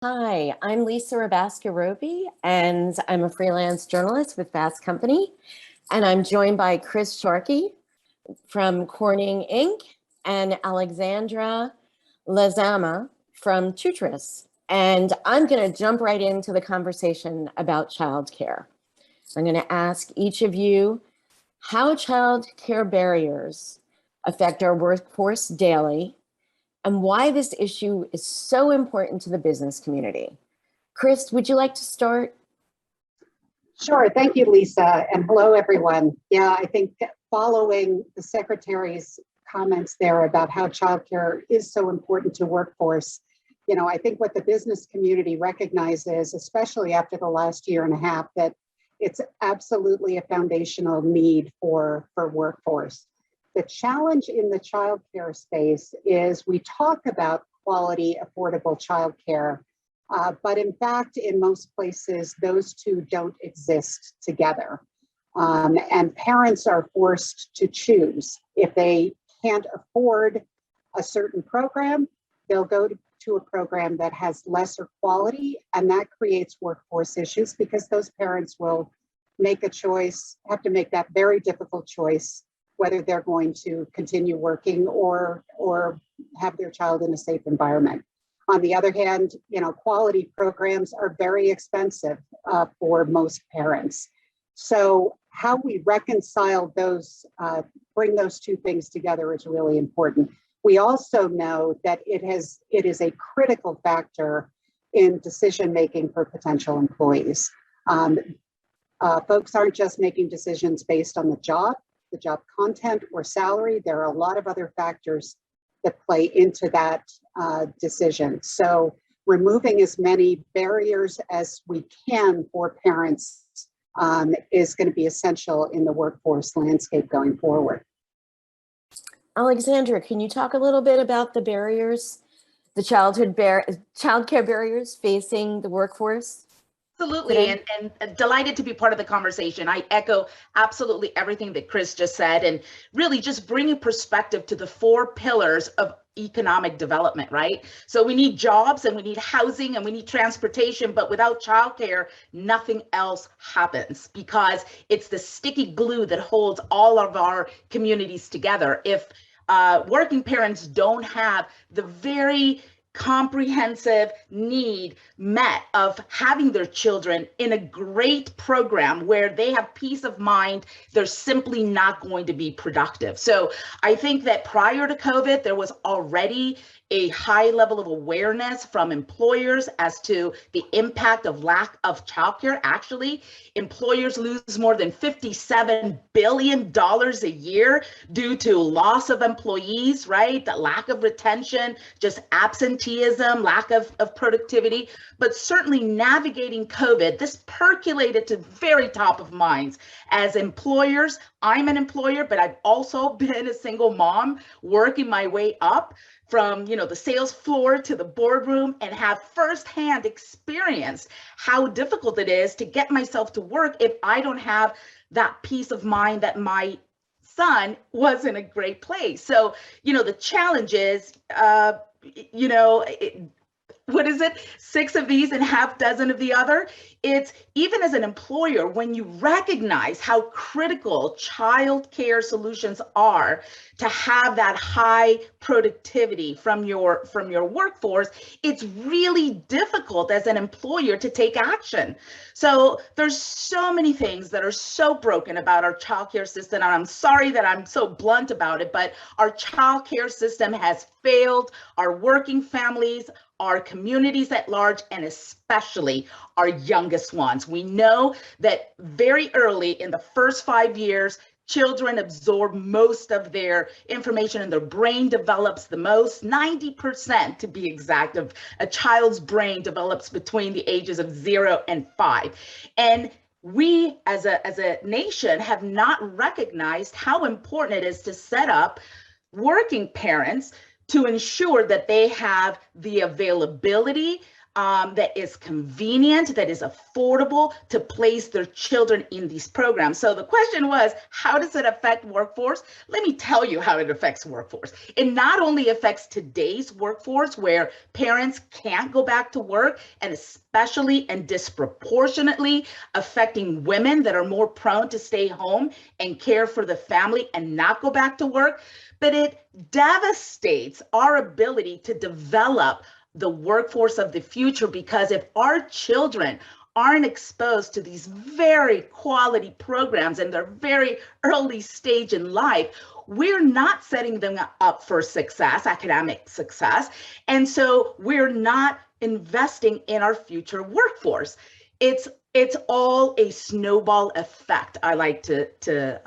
Hi, I'm Lisa Rabasca Roepe, and I'm a freelance journalist with Fast Company. And I'm joined by Chris Sharkey from Corning Inc. and Alessandra Lezama from TOOTRiS. And I'm going to jump right into the conversation about childcare. I'm going to ask each of you how childcare barriers affect our workforce daily and why this issue is so important to the business community. Chris, would you like to start? Sure. Thank you, Lisa. And hello, everyone. Yeah, I think following the Secretary's comments there about how childcare is so important to workforce, I think what the business community recognizes, especially after the last year and a half, that it's absolutely a foundational need for workforce. The challenge in the childcare space is we talk about quality, affordable childcare, but in fact, in most places, those two don't exist together. And parents are forced to choose. If they can't afford a certain program, they'll go to a program that has lesser quality, and that creates workforce issues because those parents will make a choice, have to make that very difficult choice, whether they're going to continue working or have their child in a safe environment. On the other hand, quality programs are very expensive for most parents. So how we reconcile those, bring those two things together is really important. We also know that it is a critical factor in decision-making for potential employees. Folks aren't just making decisions based on the job content or salary. There are a lot of other factors that play into that decision. So removing as many barriers as we can for parents is going to be essential in the workforce landscape going forward. Alessandra, can you talk a little bit about the barriers, the childcare barriers facing the workforce? Absolutely, and delighted to be part of the conversation. I echo absolutely everything that Chris just said, and really just bringing perspective to the four pillars of economic development, right? So we need jobs and we need housing and we need transportation, but without childcare, nothing else happens because it's the sticky glue that holds all of our communities together. If working parents don't have the very comprehensive need met of having their children in a great program where they have peace of mind, they're simply not going to be productive. So I think that prior to COVID, there was already a high level of awareness from employers as to the impact of lack of childcare. Actually, employers lose more than $57 billion a year due to loss of employees, right? The lack of retention, just absenteeism, lack of productivity, but certainly navigating COVID, this percolated to very top of minds as employers. I'm an employer, but I've also been a single mom working my way up from the sales floor to the boardroom and have firsthand experienced how difficult it is to get myself to work if I don't have that peace of mind that my son was in a great place. So, the challenge is, what is it? 6 of these and half dozen of the other. It's even as an employer, when you recognize how critical child care solutions are to have that high productivity from your workforce, it's really difficult as an employer to take action. So there's so many things that are so broken about our child care system. And I'm sorry that I'm so blunt about it, but our child care system has failed our working families, our communities at large, and especially our youngest ones. We know that very early in the first 5 years, children absorb most of their information and their brain develops the most. 90% to be exact of a child's brain develops between the ages of 0 and 5. And we as a nation have not recognized how important it is to set up working parents to ensure that they have the availability that is convenient, that is affordable to place their children in these programs. So the question was, how does it affect workforce? Let me tell you how it affects workforce. It not only affects today's workforce where parents can't go back to work, and especially and disproportionately affecting women that are more prone to stay home and care for the family and not go back to work, but it devastates our ability to develop the workforce of the future, because if our children aren't exposed to these very quality programs in their very early stage in life, we're not setting them up for success, academic success. And so we're not investing in our future workforce. It's all a snowball effect. I like to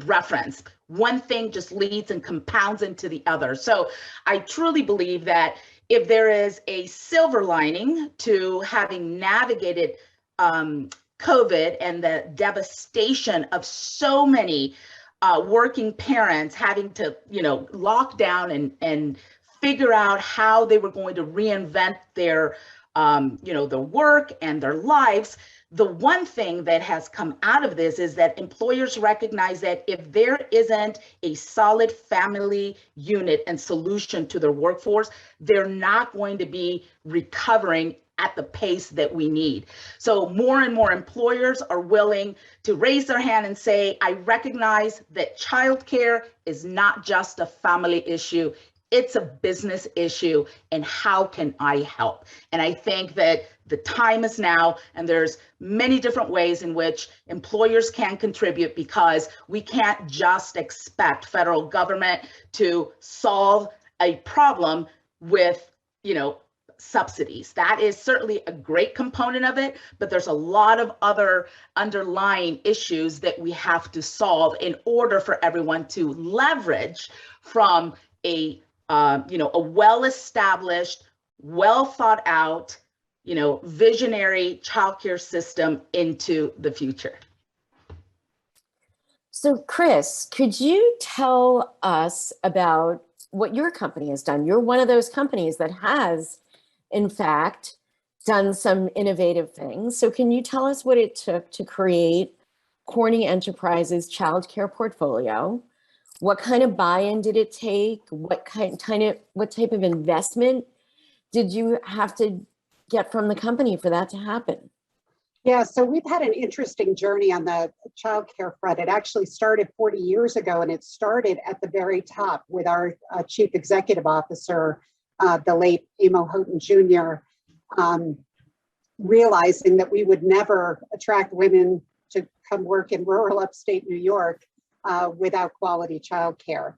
reference. One thing just leads and compounds into the other. So I truly believe that if there is a silver lining to having navigated COVID and the devastation of so many working parents having to, lock down and figure out how they were going to reinvent their, their work and their lives. The one thing that has come out of this is that employers recognize that if there isn't a solid family unit and solution to their workforce, they're not going to be recovering at the pace that we need. So more and more employers are willing to raise their hand and say, I recognize that childcare is not just a family issue. It's a business issue, and how can I help? And I think that the time is now, and there's many different ways in which employers can contribute, because we can't just expect federal government to solve a problem with, subsidies. That is certainly a great component of it, but there's a lot of other underlying issues that we have to solve in order for everyone to leverage from a well-established, well-thought-out, visionary childcare system into the future. So Chris, could you tell us about what your company has done? You're one of those companies that has, in fact, done some innovative things. So can you tell us what it took to create Corning Enterprises childcare portfolio? What kind of buy-in did it take? What type of investment did you have to get from the company for that to happen? Yeah, so we've had an interesting journey on the childcare front. It actually started 40 years ago, and it started at the very top with our chief executive officer, the late Amo Houghton Jr., realizing that we would never attract women to come work in rural upstate New York without quality childcare.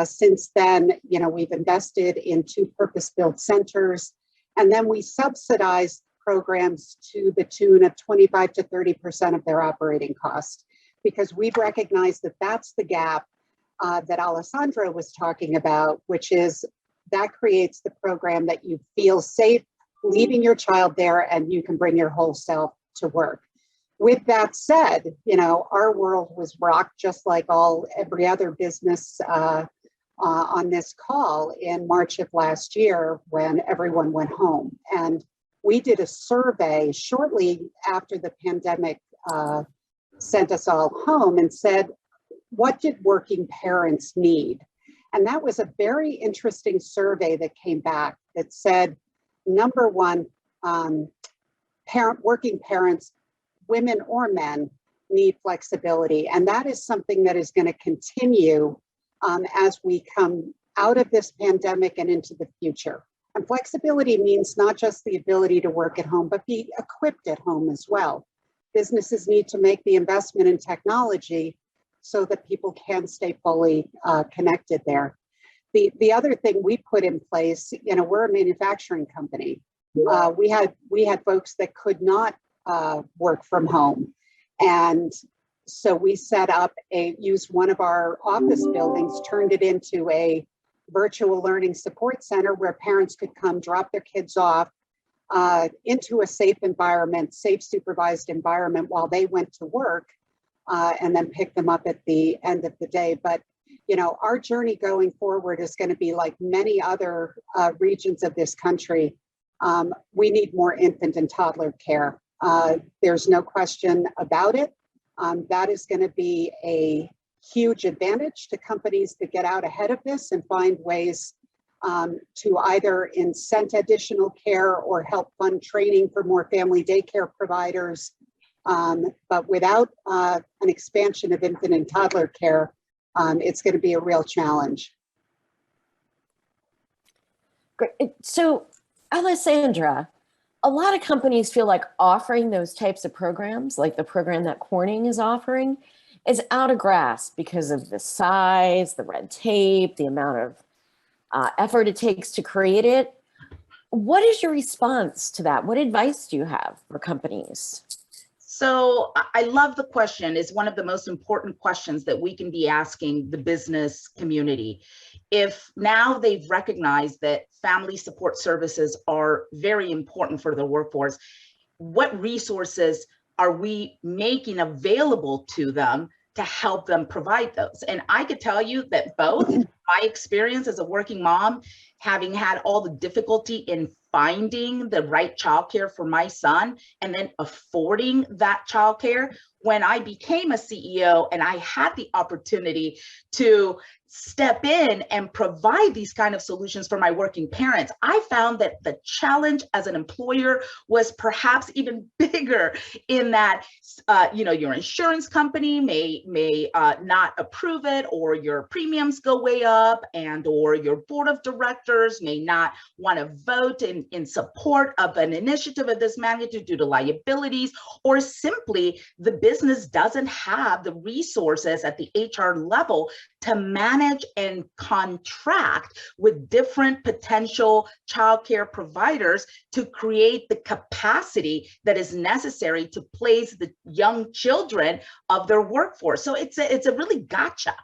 Since then, we've invested in 2 purpose-built centers, and then we subsidized programs to the tune of 25 to 30% of their operating costs, because we've recognized that that's the gap that Alessandra was talking about, which is that creates the program that you feel safe leaving your child there and you can bring your whole self to work. With that said, our world was rocked just like every other business on this call in March of last year when everyone went home. And we did a survey shortly after the pandemic sent us all home and said, what did working parents need? And that was a very interesting survey that came back that said, number one, working parents, women or men, need flexibility. And that is something that is going to continue as we come out of this pandemic and into the future. And flexibility means not just the ability to work at home, but be equipped at home as well. Businesses need to make the investment in technology so that people can stay fully connected there. The other thing we put in place, we're a manufacturing company. We had folks that could not work from home. And so we set up used one of our office buildings, turned it into a virtual learning support center where parents could come drop their kids off into a safe environment, safe supervised environment while they went to work and then pick them up at the end of the day. But, our journey going forward is going to be like many other regions of this country. We need more infant and toddler care. There's no question about it. That is going to be a huge advantage to companies that get out ahead of this and find ways to either incent additional care or help fund training for more family daycare providers. But without an expansion of infant and toddler care, it's going to be a real challenge. Great. So, Alessandra, a lot of companies feel like offering those types of programs, like the program that Corning is offering, is out of grasp because of the size, the red tape, the amount of effort it takes to create it. What is your response to that? What advice do you have for companies? So I love the question. It's one of the most important questions that we can be asking the business community. If now they've recognized that family support services are very important for the workforce, what resources are we making available to them to help them provide those? And I could tell you that both my experience as a working mom, having had all the difficulty in finding the right childcare for my son and then affording that childcare, when I became a CEO and I had the opportunity to step in and provide these kind of solutions for my working parents, I found that the challenge as an employer was perhaps even bigger in that, your insurance company may not approve it, or your premiums go way up, and or your board of directors may not want to vote in support of an initiative of this magnitude due to liabilities, or simply the business doesn't have the resources at the HR level to manage and contract with different potential childcare providers to create the capacity that is necessary to place the young children of their workforce. So it's a really gotcha.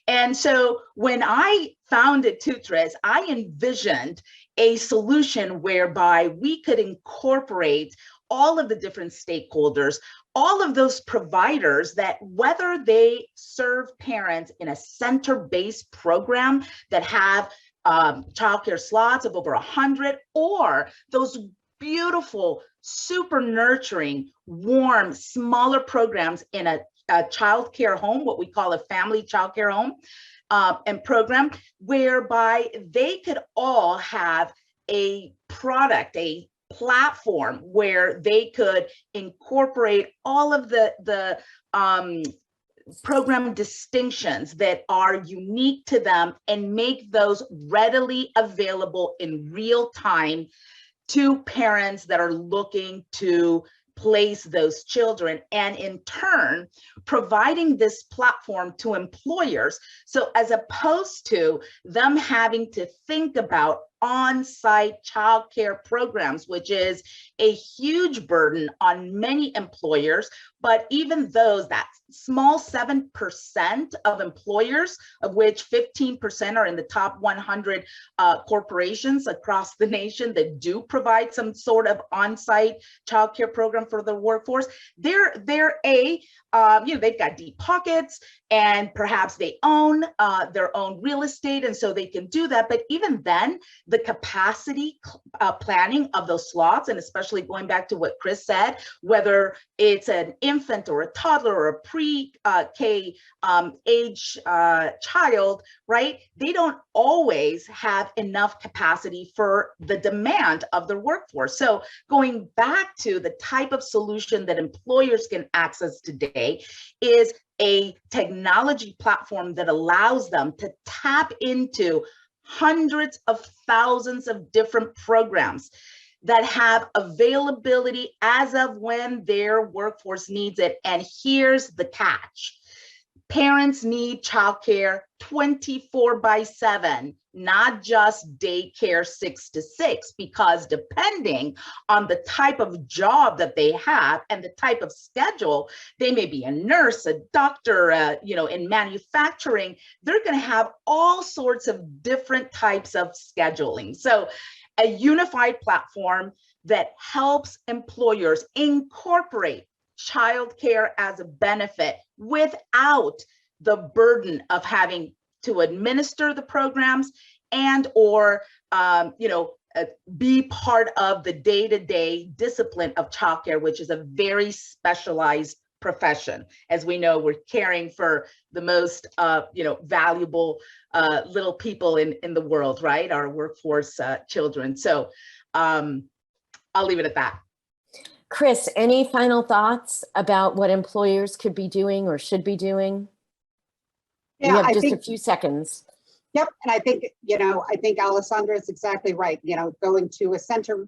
And so when I founded TOOTRiS, I envisioned a solution whereby we could incorporate all of the different stakeholders, all of those providers that, whether they serve parents in a center-based program that have childcare slots of over 100, or those beautiful, super nurturing, warm, smaller programs in a childcare home, what we call a family childcare home and program, whereby they could all have a product, a platform where they could incorporate all of the program distinctions that are unique to them and make those readily available in real time to parents that are looking to place those children, and in turn providing this platform to employers. So as opposed to them having to think about on-site childcare programs, which is a huge burden on many employers, but even those, that small 7% of employers, of which 15% are in the top 100 corporations across the nation that do provide some sort of on-site childcare program for the workforce, they've got deep pockets, and perhaps they own their own real estate, and so they can do that. But even then, the capacity planning of those slots, and especially going back to what Chris said, whether it's an infant or a toddler or a pre-K age child, right? They don't always have enough capacity for the demand of their workforce. So going back to the type of solution that employers can access today is a technology platform that allows them to tap into hundreds of thousands of different programs that have availability as of when their workforce needs it. And here's the catch. Parents need childcare 24/7, not just daycare 6 to 6, because depending on the type of job that they have and the type of schedule, they may be a nurse, a doctor, in manufacturing, they're going to have all sorts of different types of scheduling. So a unified platform that helps employers incorporate childcare as a benefit without the burden of having to administer the programs and or be part of the day-to-day discipline of childcare, which is a very specialized profession. As we know, we're caring for the most, valuable little people in the world, right? Our workforce children. So I'll leave it at that. Chris, any final thoughts about what employers could be doing or should be doing? Yeah, You have I just think, a few seconds. yep. And I think Alessandra is exactly right. Going to a center,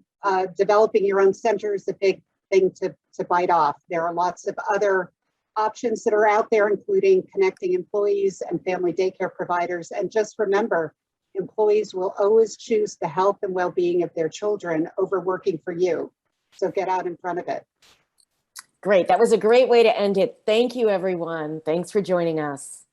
developing your own center is a big thing to bite off. There are lots of other options that are out there, including connecting employees and family daycare providers. And just remember, employees will always choose the health and well-being of their children over working for you. So get out in front of it. Great. That was a great way to end it. Thank you, everyone. Thanks for joining us.